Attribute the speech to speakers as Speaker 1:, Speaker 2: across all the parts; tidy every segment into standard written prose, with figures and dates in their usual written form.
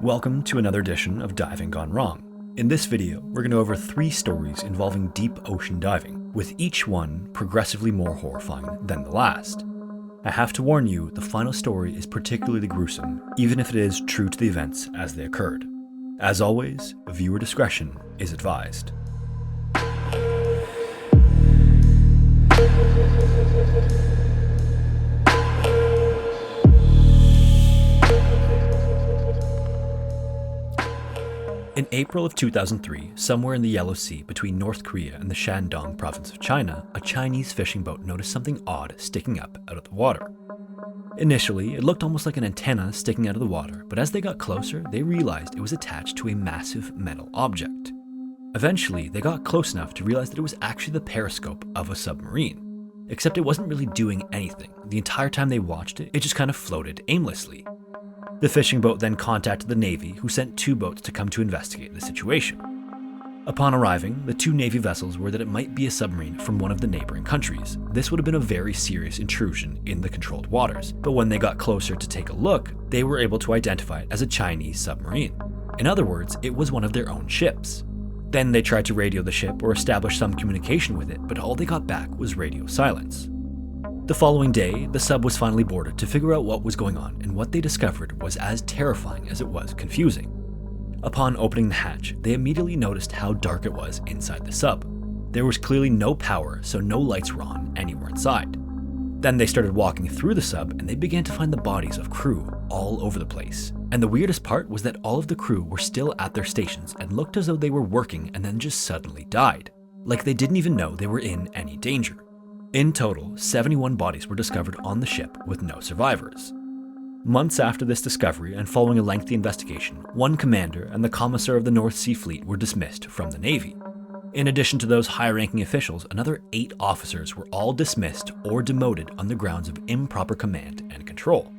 Speaker 1: Welcome to another edition of Diving Gone Wrong. In this video, we're going to go over 3 stories involving deep ocean diving, with each one progressively more horrifying than the last. I have to warn you, the final story is particularly gruesome, even if it is true to the events as they occurred. As always, viewer discretion is advised. In April of 2003, somewhere in the Yellow Sea between North Korea and the Shandong province of China, a Chinese fishing boat noticed something odd sticking up out of the water. Initially, it looked almost like an antenna sticking out of the water, but as they got closer, they realized it was attached to a massive metal object. Eventually, they got close enough to realize that it was actually the periscope of a submarine. Except it wasn't really doing anything. The entire time they watched it, it just kind of floated aimlessly. The fishing boat then contacted the Navy, who sent 2 boats to come to investigate the situation. Upon arriving, the 2 Navy vessels were that it might be a submarine from one of the neighboring countries. This would have been a very serious intrusion in the controlled waters, but when they got closer to take a look, they were able to identify it as a Chinese submarine. In other words, it was one of their own ships. Then they tried to radio the ship or establish some communication with it, but all they got back was radio silence. The following day, the sub was finally boarded to figure out what was going on, and what they discovered was as terrifying as it was confusing. Upon opening the hatch, they immediately noticed how dark it was inside the sub. There was clearly no power, so no lights were on anywhere inside. Then they started walking through the sub, and they began to find the bodies of crew all over the place. And the weirdest part was that all of the crew were still at their stations and looked as though they were working and then just suddenly died. Like they didn't even know they were in any danger. In total, 71 bodies were discovered on the ship with no survivors. Months after this discovery and following a lengthy investigation, one commander and the commissar of the North Sea Fleet were dismissed from the Navy. In addition to those high-ranking officials, another 8 officers were all dismissed or demoted on the grounds of improper command and control.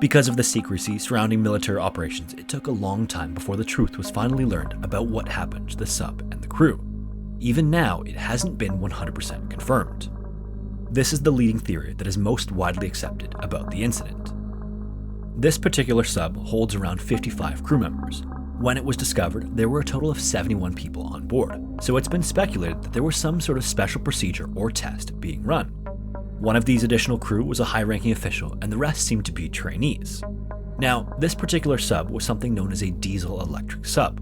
Speaker 1: Because of the secrecy surrounding military operations, it took a long time before the truth was finally learned about what happened to the sub and the crew. Even now, it hasn't been 100% confirmed. This is the leading theory that is most widely accepted about the incident. This particular sub holds around 55 crew members. When it was discovered, there were a total of 71 people on board, so it's been speculated that there was some sort of special procedure or test being run. One of these additional crew was a high-ranking official, and the rest seemed to be trainees. Now, this particular sub was something known as a diesel-electric sub.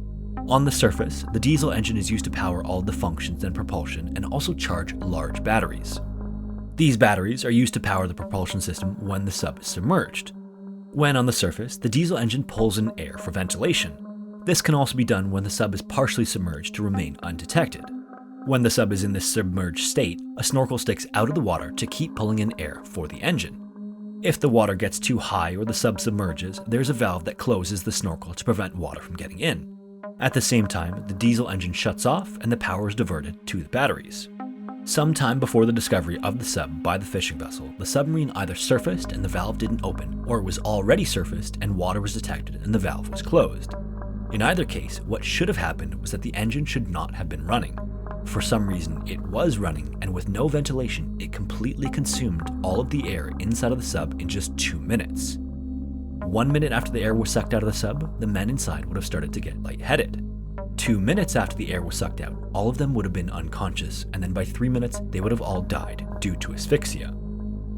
Speaker 1: On the surface, the diesel engine is used to power all the functions and propulsion and also charge large batteries. These batteries are used to power the propulsion system when the sub is submerged. When on the surface, the diesel engine pulls in air for ventilation. This can also be done when the sub is partially submerged to remain undetected. When the sub is in this submerged state, a snorkel sticks out of the water to keep pulling in air for the engine. If the water gets too high or the sub submerges, there's a valve that closes the snorkel to prevent water from getting in. At the same time, the diesel engine shuts off and the power is diverted to the batteries. Sometime before the discovery of the sub by the fishing vessel, the submarine either surfaced and the valve didn't open, or it was already surfaced and water was detected and the valve was closed. In either case, what should have happened was that the engine should not have been running. For some reason, it was running, and with no ventilation, it completely consumed all of the air inside of the sub in just 2 minutes. 1 minute after the air was sucked out of the sub, the men inside would have started to get lightheaded. 2 minutes after the air was sucked out, all of them would have been unconscious, and then by 3 minutes, they would have all died due to asphyxia.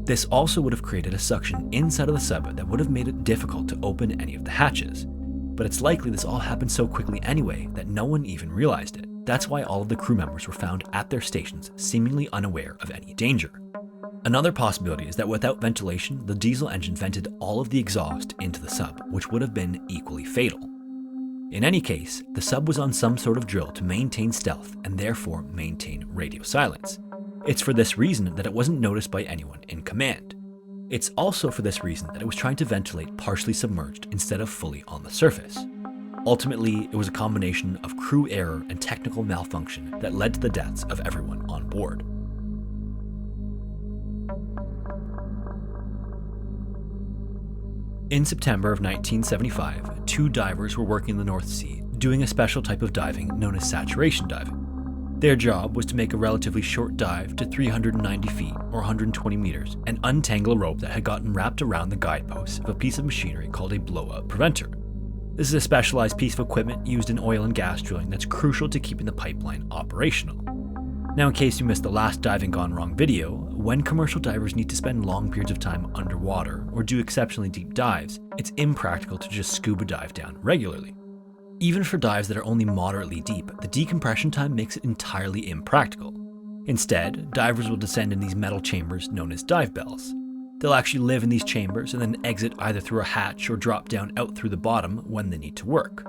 Speaker 1: This also would have created a suction inside of the sub that would have made it difficult to open any of the hatches. But it's likely this all happened so quickly anyway that no one even realized it. That's why all of the crew members were found at their stations, seemingly unaware of any danger. Another possibility is that without ventilation, the diesel engine vented all of the exhaust into the sub, which would have been equally fatal. In any case, the sub was on some sort of drill to maintain stealth and therefore maintain radio silence. It's for this reason that it wasn't noticed by anyone in command. It's also for this reason that it was trying to ventilate partially submerged instead of fully on the surface. Ultimately, it was a combination of crew error and technical malfunction that led to the deaths of everyone on board. In September of 1975, 2 divers were working in the North Sea, doing a special type of diving known as saturation diving. Their job was to make a relatively short dive to 390 feet or 120 meters and untangle a rope that had gotten wrapped around the guidepost of a piece of machinery called a blowout preventer. This is a specialized piece of equipment used in oil and gas drilling that's crucial to keeping the pipeline operational. Now, in case you missed the last diving gone wrong video, when commercial divers need to spend long periods of time underwater or do exceptionally deep dives, it's impractical to just scuba dive down regularly. Even for dives that are only moderately deep, the decompression time makes it entirely impractical. Instead, divers will descend in these metal chambers known as dive bells. They'll actually live in these chambers and then exit either through a hatch or drop down out through the bottom when they need to work.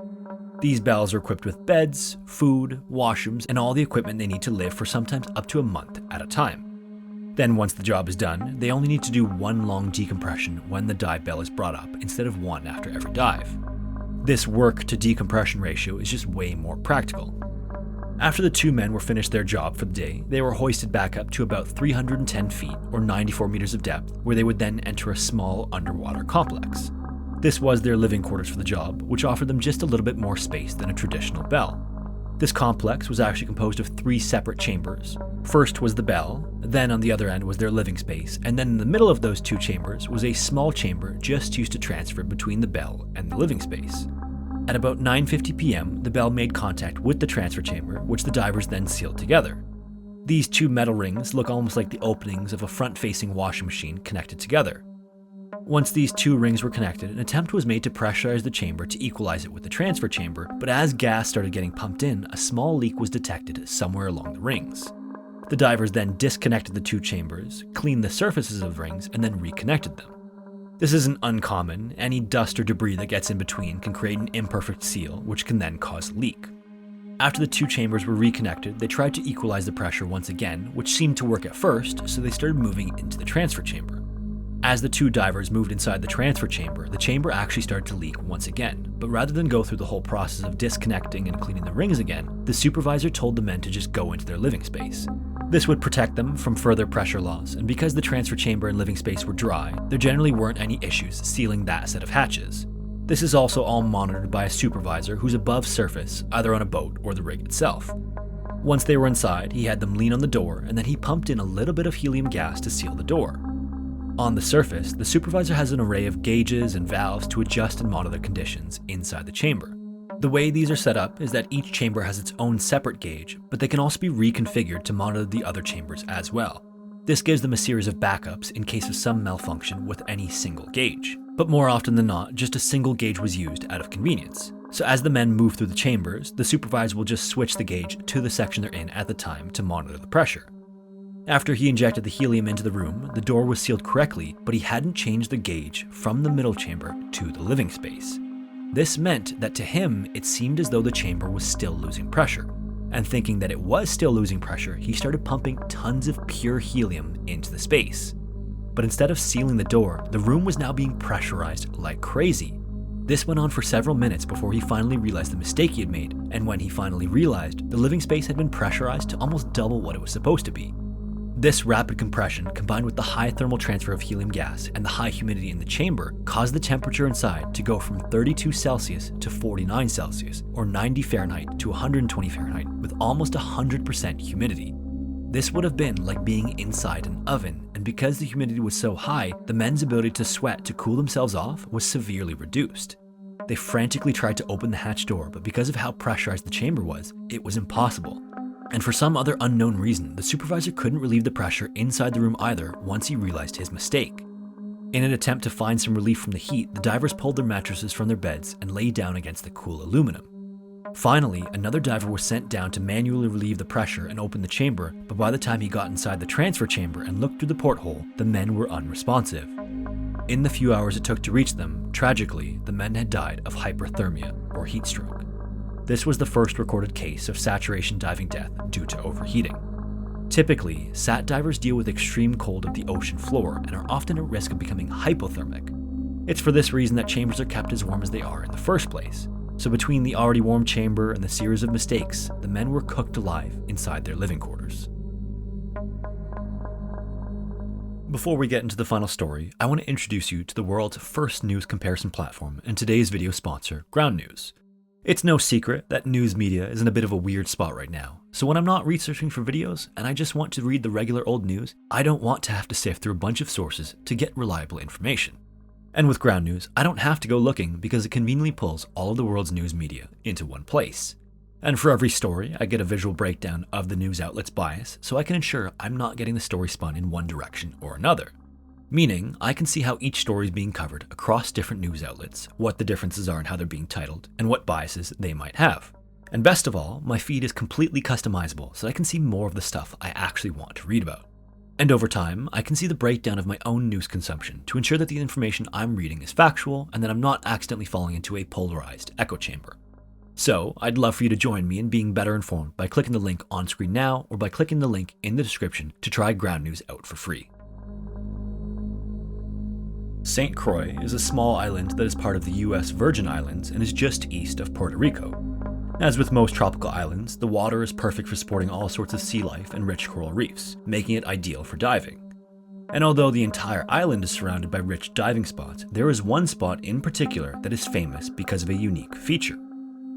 Speaker 1: These bells are equipped with beds, food, washrooms, and all the equipment they need to live for sometimes up to a month at a time. Then once the job is done, they only need to do one long decompression when the dive bell is brought up instead of one after every dive. This work to decompression ratio is just way more practical. After the two men were finished their job for the day, they were hoisted back up to about 310 feet or 94 meters of depth, where they would then enter a small underwater complex. This was their living quarters for the job, which offered them just a little bit more space than a traditional bell. This complex was actually composed of 3 separate chambers. First was the bell, then on the other end was their living space, and then in the middle of those 2 chambers was a small chamber just used to transfer between the bell and the living space. At about 9:50 p.m., the bell made contact with the transfer chamber, which the divers then sealed together. These 2 metal rings look almost like the openings of a front-facing washing machine connected together. Once these 2 rings were connected, an attempt was made to pressurize the chamber to equalize it with the transfer chamber, but as gas started getting pumped in, a small leak was detected somewhere along the rings. The divers then disconnected the 2 chambers, cleaned the surfaces of the rings, and then reconnected them. This isn't uncommon. Any dust or debris that gets in between can create an imperfect seal, which can then cause a leak. After the 2 chambers were reconnected, they tried to equalize the pressure once again, which seemed to work at first, so they started moving into the transfer chamber. As the 2 divers moved inside the transfer chamber actually started to leak once again, but rather than go through the whole process of disconnecting and cleaning the rings again, the supervisor told the men to just go into their living space. This would protect them from further pressure loss, and because the transfer chamber and living space were dry, there generally weren't any issues sealing that set of hatches. This is also all monitored by a supervisor who's above surface, either on a boat or the rig itself. Once they were inside, he had them lean on the door, and then he pumped in a little bit of helium gas to seal the door. On the surface, the supervisor has an array of gauges and valves to adjust and monitor conditions inside the chamber. The way these are set up is that each chamber has its own separate gauge, but they can also be reconfigured to monitor the other chambers as well. This gives them a series of backups in case of some malfunction with any single gauge. But more often than not, just a single gauge was used out of convenience. So as the men move through the chambers, the supervisor will just switch the gauge to the section they're in at the time to monitor the pressure. After he injected the helium into the room, the door was sealed correctly, but he hadn't changed the gauge from the middle chamber to the living space. This meant that to him, it seemed as though the chamber was still losing pressure. And thinking that it was still losing pressure, he started pumping tons of pure helium into the space. But instead of sealing the door, the room was now being pressurized like crazy. This went on for several minutes before he finally realized the mistake he had made, and when he finally realized, the living space had been pressurized to almost double what it was supposed to be. This rapid compression, combined with the high thermal transfer of helium gas and the high humidity in the chamber, caused the temperature inside to go from 32 Celsius to 49 Celsius, or 90 Fahrenheit to 120 Fahrenheit, with almost 100% humidity. This would have been like being inside an oven, and because the humidity was so high, the men's ability to sweat to cool themselves off was severely reduced. They frantically tried to open the hatch door, but because of how pressurized the chamber was, it was impossible. And for some other unknown reason, the supervisor couldn't relieve the pressure inside the room either once he realized his mistake. In an attempt to find some relief from the heat, the divers pulled their mattresses from their beds and lay down against the cool aluminum. Finally, another diver was sent down to manually relieve the pressure and open the chamber, but by the time he got inside the transfer chamber and looked through the porthole, the men were unresponsive. In the few hours it took to reach them, tragically, the men had died of hyperthermia, or heat stroke. This was the first recorded case of saturation diving death due to overheating. Typically, SAT divers deal with extreme cold of the ocean floor and are often at risk of becoming hypothermic. It's for this reason that chambers are kept as warm as they are in the first place. So between the already warm chamber and the series of mistakes, the men were cooked alive inside their living quarters. Before we get into the final story, I want to introduce you to the world's first news comparison platform and today's video sponsor, Ground News. It's no secret that news media is in a bit of a weird spot right now, so when I'm not researching for videos and I just want to read the regular old news, I don't want to have to sift through a bunch of sources to get reliable information. And with ground news, I don't have to go looking because it conveniently pulls all of the world's news media into one place. And for every story, I get a visual breakdown of the news outlet's bias so I can ensure I'm not getting the story spun in one direction or another. Meaning, I can see how each story is being covered across different news outlets, what the differences are in how they're being titled, and what biases they might have. And best of all, my feed is completely customizable so I can see more of the stuff I actually want to read about. And over time, I can see the breakdown of my own news consumption to ensure that the information I'm reading is factual and that I'm not accidentally falling into a polarized echo chamber. So, I'd love for you to join me in being better informed by clicking the link on screen now or by clicking the link in the description to try ground news out for free. St. Croix is a small island that is part of the US Virgin Islands and is just east of Puerto Rico. As with most tropical islands, the water is perfect for supporting all sorts of sea life and rich coral reefs, making it ideal for diving. And although the entire island is surrounded by rich diving spots, there is one spot in particular that is famous because of a unique feature.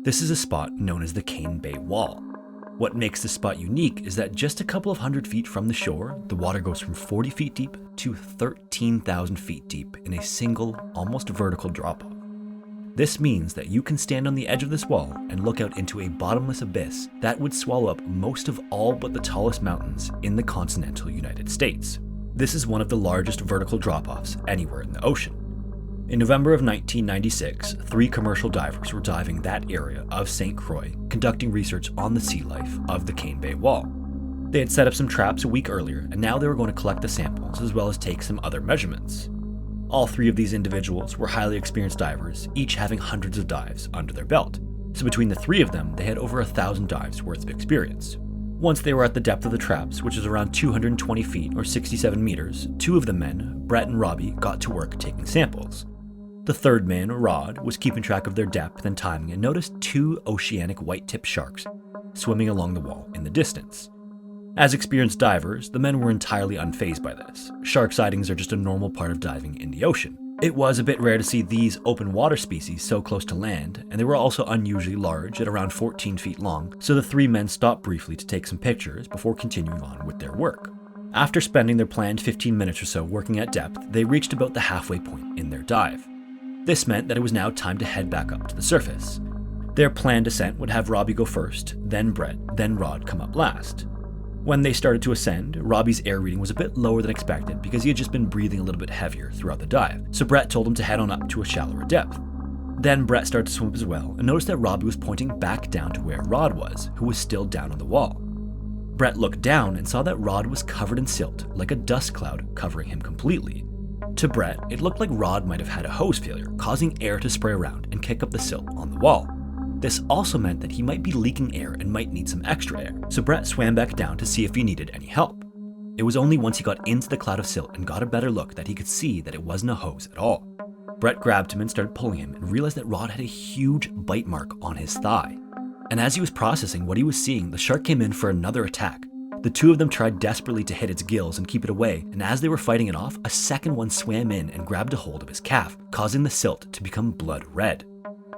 Speaker 1: This is a spot known as the Cane Bay Wall. What makes this spot unique is that just a couple of hundred feet from the shore, the water goes from 40 feet deep to 13,000 feet deep in a single, almost vertical drop-off. This means that you can stand on the edge of this wall and look out into a bottomless abyss that would swallow up most of all but the tallest mountains in the continental United States. This is one of the largest vertical drop-offs anywhere in the ocean. In November of 1996, 3 commercial divers were diving that area of St. Croix, conducting research on the sea life of the Cane Bay Wall. They had set up some traps a week earlier, and now they were going to collect the samples as well as take some other measurements. All 3 of these individuals were highly experienced divers, each having hundreds of dives under their belt. So between the 3 of them, they had over 1,000 dives worth of experience. Once they were at the depth of the traps, which is around 220 feet or 67 meters, 2 of the men, Brett and Robbie, got to work taking samples. The 3rd man, Rod, was keeping track of their depth and timing and noticed 2 oceanic white-tipped sharks swimming along the wall in the distance. As experienced divers, the men were entirely unfazed by this. Shark sightings are just a normal part of diving in the ocean. It was a bit rare to see these open water species so close to land, and they were also unusually large at around 14 feet long, so the 3 men stopped briefly to take some pictures before continuing on with their work. After spending their planned 15 minutes or so working at depth, they reached about the halfway point in their dive. This meant that it was now time to head back up to the surface. Their planned descent would have Robbie go first, then Brett, then Rod come up last. When they started to ascend, Robbie's air reading was a bit lower than expected because he had just been breathing a little bit heavier throughout the dive, so Brett told him to head on up to a shallower depth. Then Brett started to swim up as well and noticed that Robbie was pointing back down to where Rod was, who was still down on the wall. Brett looked down and saw that Rod was covered in silt, like a dust cloud covering him completely. To Brett, it looked like Rod might have had a hose failure, causing air to spray around and kick up the silt on the wall. This also meant that he might be leaking air and might need some extra air, so Brett swam back down to see if he needed any help. It was only once he got into the cloud of silt and got a better look that he could see that it wasn't a hose at all. Brett grabbed him and started pulling him and realized that Rod had a huge bite mark on his thigh. And as he was processing what he was seeing, the shark came in for another attack. The 2 of them tried desperately to hit its gills and keep it away, and as they were fighting it off, a second one swam in and grabbed a hold of his calf, causing the silt to become blood red.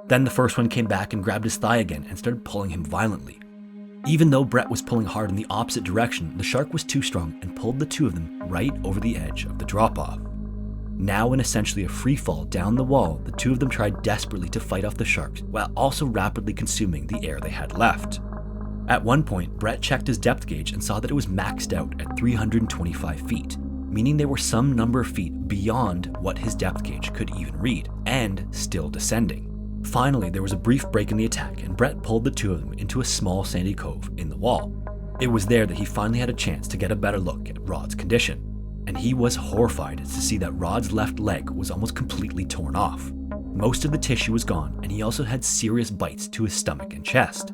Speaker 1: Then the first one came back and grabbed his thigh again and started pulling him violently. Even though Brett was pulling hard in the opposite direction, the shark was too strong and pulled the 2 of them right over the edge of the drop-off. Now in essentially a free fall down the wall, the 2 of them tried desperately to fight off the sharks while also rapidly consuming the air they had left. At one point, Brett checked his depth gauge and saw that it was maxed out at 325 feet, meaning they were some number of feet beyond what his depth gauge could even read, and still descending. Finally, there was a brief break in the attack, and Brett pulled the 2 of them into a small sandy cove in the wall. It was there that he finally had a chance to get a better look at Rod's condition, and he was horrified to see that Rod's left leg was almost completely torn off. Most of the tissue was gone, and he also had serious bites to his stomach and chest.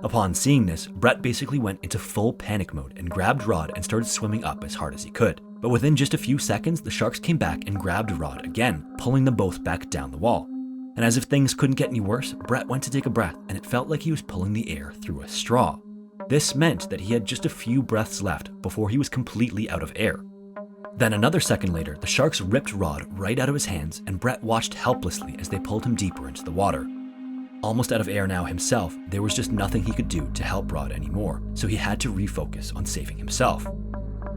Speaker 1: Upon seeing this, Brett basically went into full panic mode and grabbed Rod and started swimming up as hard as he could. But within just a few seconds, the sharks came back and grabbed Rod again, pulling them both back down the wall. And as if things couldn't get any worse, Brett went to take a breath, and it felt like he was pulling the air through a straw. This meant that he had just a few breaths left before he was completely out of air. Then another second later, the sharks ripped Rod right out of his hands, and Brett watched helplessly as they pulled him deeper into the water. Almost out of air now himself, there was just nothing he could do to help Rod anymore, so he had to refocus on saving himself.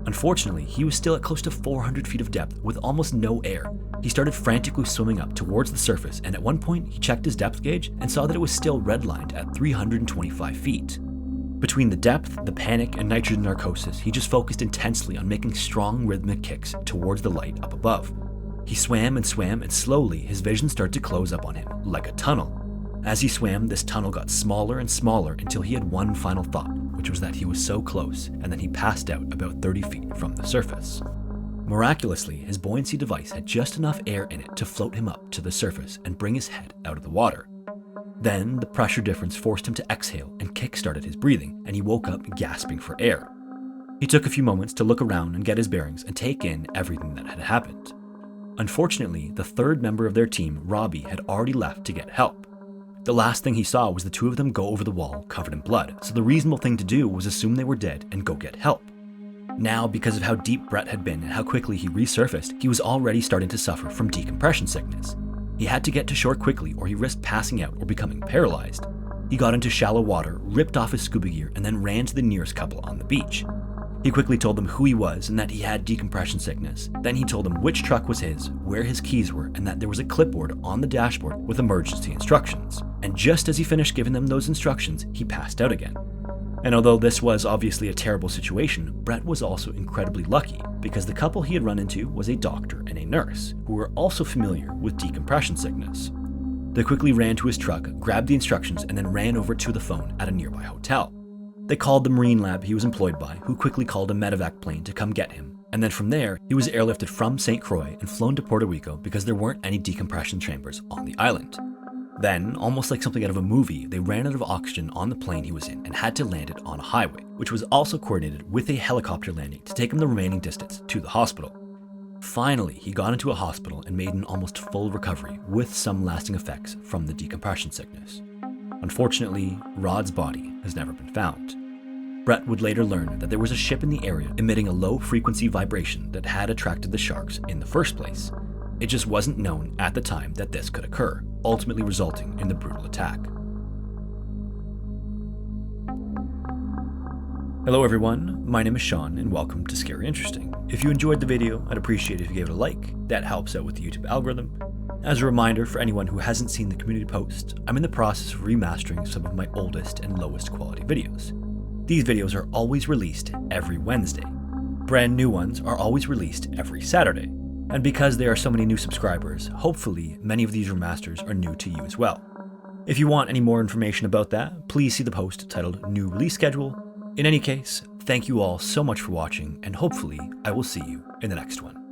Speaker 1: Unfortunately, he was still at close to 400 feet of depth with almost no air. He started frantically swimming up towards the surface, and at one point he checked his depth gauge and saw that it was still redlined at 325 feet. Between the depth, the panic, and nitrogen narcosis, he just focused intensely on making strong rhythmic kicks towards the light up above. He swam, and slowly his vision started to close up on him, like a tunnel. As he swam, this tunnel got smaller and smaller until he had one final thought, which was that he was so close, and then he passed out about 30 feet from the surface. Miraculously, his buoyancy device had just enough air in it to float him up to the surface and bring his head out of the water. Then, the pressure difference forced him to exhale and kick-started his breathing, and he woke up gasping for air. He took a few moments to look around and get his bearings and take in everything that had happened. Unfortunately, the third member of their team, Robbie, had already left to get help. The last thing he saw was the two of them go over the wall covered in blood, so the reasonable thing to do was assume they were dead and go get help. Now, because of how deep Brett had been and how quickly he resurfaced, he was already starting to suffer from decompression sickness. He had to get to shore quickly or he risked passing out or becoming paralyzed. He got into shallow water, ripped off his scuba gear, and then ran to the nearest couple on the beach. He quickly told them who he was and that he had decompression sickness. Then he told them which truck was his, where his keys were, and that there was a clipboard on the dashboard with emergency instructions. And just as he finished giving them those instructions, he passed out again. And although this was obviously a terrible situation, Brett was also incredibly lucky because the couple he had run into was a doctor and a nurse who were also familiar with decompression sickness. They quickly ran to his truck, grabbed the instructions, and then ran over to the phone at a nearby hotel. They called the Marine lab he was employed by, who quickly called a medevac plane to come get him. And then from there, he was airlifted from St. Croix and flown to Puerto Rico because there weren't any decompression chambers on the island. Then, almost like something out of a movie, they ran out of oxygen on the plane he was in and had to land it on a highway, which was also coordinated with a helicopter landing to take him the remaining distance to the hospital. Finally, he got into a hospital and made an almost full recovery with some lasting effects from the decompression sickness. Unfortunately, Rod's body has never been found. Brett would later learn that there was a ship in the area emitting a low-frequency vibration that had attracted the sharks in the first place. It just wasn't known at the time that this could occur, ultimately resulting in the brutal attack. Hello everyone, my name is Sean and welcome to Scary Interesting. If you enjoyed the video, I'd appreciate it if you gave it a like. That helps out with the YouTube algorithm. As a reminder for anyone who hasn't seen the community post, I'm in the process of remastering some of my oldest and lowest quality videos. These videos are always released every Wednesday. Brand new ones are always released every Saturday. And because there are so many new subscribers, hopefully many of these remasters are new to you as well. If you want any more information about that, please see the post titled New Release Schedule. In any case, thank you all so much for watching, and hopefully I will see you in the next one.